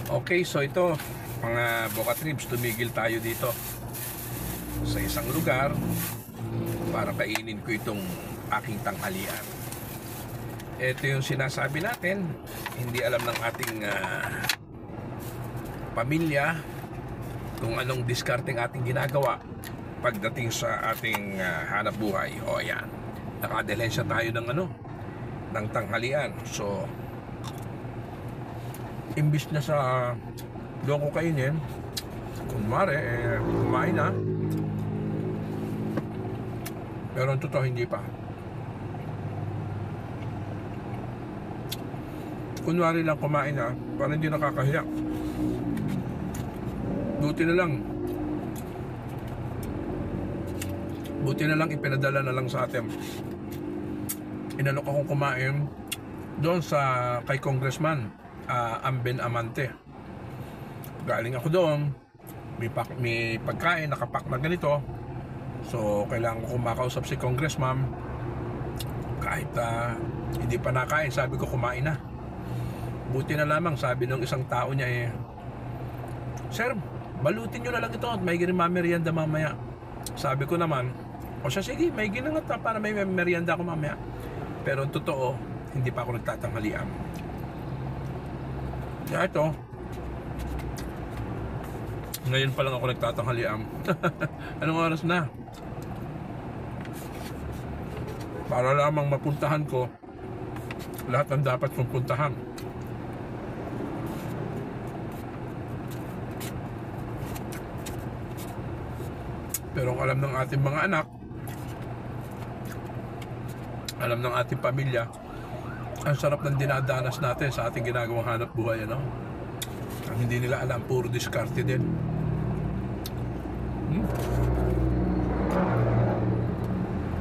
Okay, so ito, mga Bokatribs, tumigil tayo dito sa isang lugar para kainin ko itong aking tanghalian. Ito yung sinasabi natin, hindi alam ng ating pamilya kung anong discarding ating ginagawa pagdating sa ating hanap buhay. O yan, nakadalensya tayo ng tanghalian. So imbis na sa doon ko kainin, kunwari kumain na, pero ang totoo hindi pa. Kunwari lang kumain na, parang hindi nakakahiya. Buti na lang ipinadala na lang sa atin. Inalok akong kumain doon sa kay Congressman Amben Amante. Galing ako doon, may pagkain nakapak na ganito, so kailangan ko kumakausap si Congressman. Kahit hindi pa nakain, sabi ko kumain na. Buti na lamang sabi ng isang tao niya "Sir, balutin nyo na lang ito at may merienda mamaya." Sabi ko naman, o siya, sige, may ginangat para may merienda ako mamaya. Pero ang totoo, hindi pa ako nagtatanghalian. Kaya ito, ngayon pa lang ako nagtatanghalian. Anong oras na? Para lamang mapuntahan ko lahat ng dapat kong puntahan. Pero ang alam ng ating mga anak, alam ng ating pamilya, ang sarap ng dinadanas natin sa ating ginagawang hanap buhay, Ang hindi nila alam, puro diskarte din.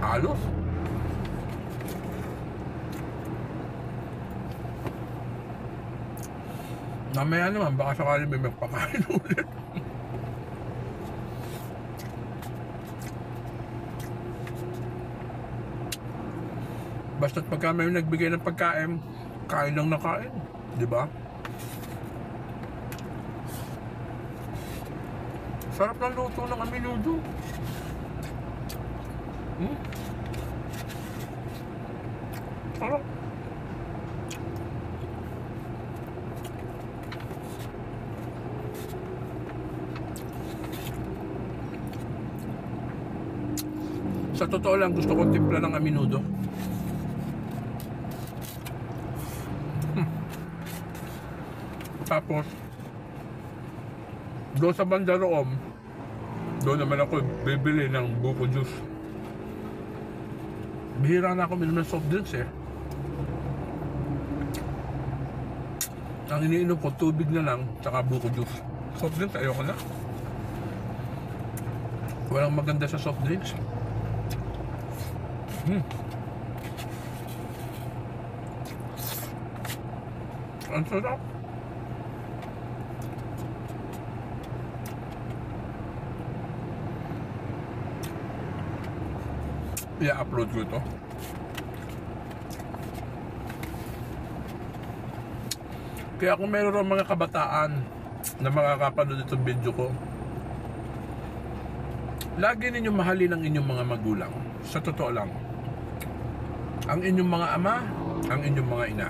Halos mamaya naman, baka sakali may magpakain ulit. Basta't pagka may nagbigay ng pagkain, kain lang na kain, di ba? Sarap ng luto ng aminudo. Sarap. Sa totoo lang, gusto kong timpla ng aminudo. Tapos doon sa Bandaroom, doon naman ako bibili ng buko juice. Bihira na ako minom ng soft drinks Ang iniinom ko, tubig na lang, tsaka buko juice. Soft drinks, ayoko na. Walang maganda sa soft drinks. Ang sarap. I-upload ko ito. Kaya kung meron mga kabataan na makakapanood itong video ko, lagi ninyong mahalin ang inyong mga magulang. Sa totoo lang, ang inyong mga ama, ang inyong mga ina.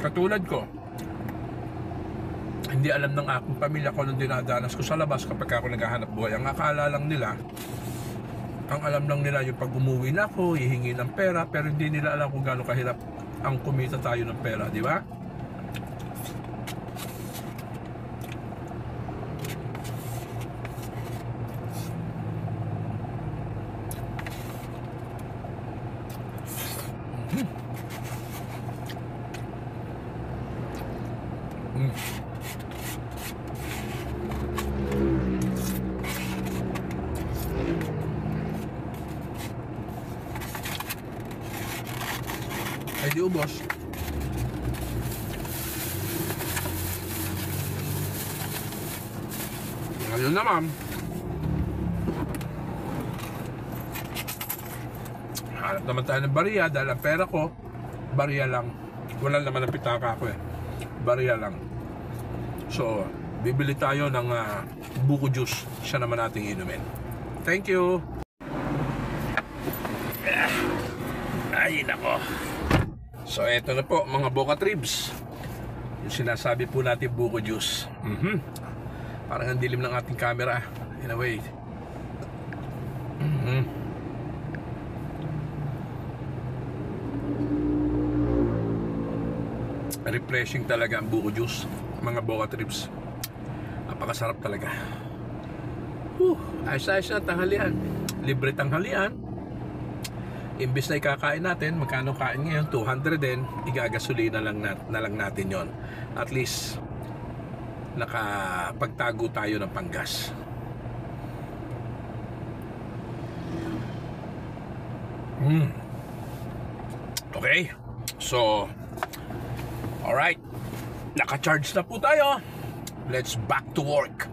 Katulad ko, hindi alam ng aking pamilya ko nung dinadanas ko sa labas kapag ako naghahanap buhay. Ang akala lang nila, ang alam lang nila yung pag umuwi na ako, hihingi ng pera, pero hindi nila alam kung gaano kahirap ang kumita tayo ng pera, di ba? Ay di ubos. Ngayon naman, hanap naman tayo ng bariya dahil ang pera ko, bariya lang. Wala naman ang pitaka ko Bariya lang. So, bibili tayo ng buko juice. Siya naman nating inumin. Thank you. Ay, nako. So, eto na po, mga boka tribs. Yung sinasabi po natin buko juice. Parang ang dilim ng ating camera. In a way. Refreshing talaga ang buko juice, mga boka tribs. Napakasarap talaga. Ayos-ayos na tanghalian. Libre tanghalian. Imbis na ikakain natin, magkano kain ngayon? 200 din. Igagasolina na lang natin yon. At least nakapagtago tayo ng panggas. Okay. So, alright. Naka-charge na po tayo. Let's back to work.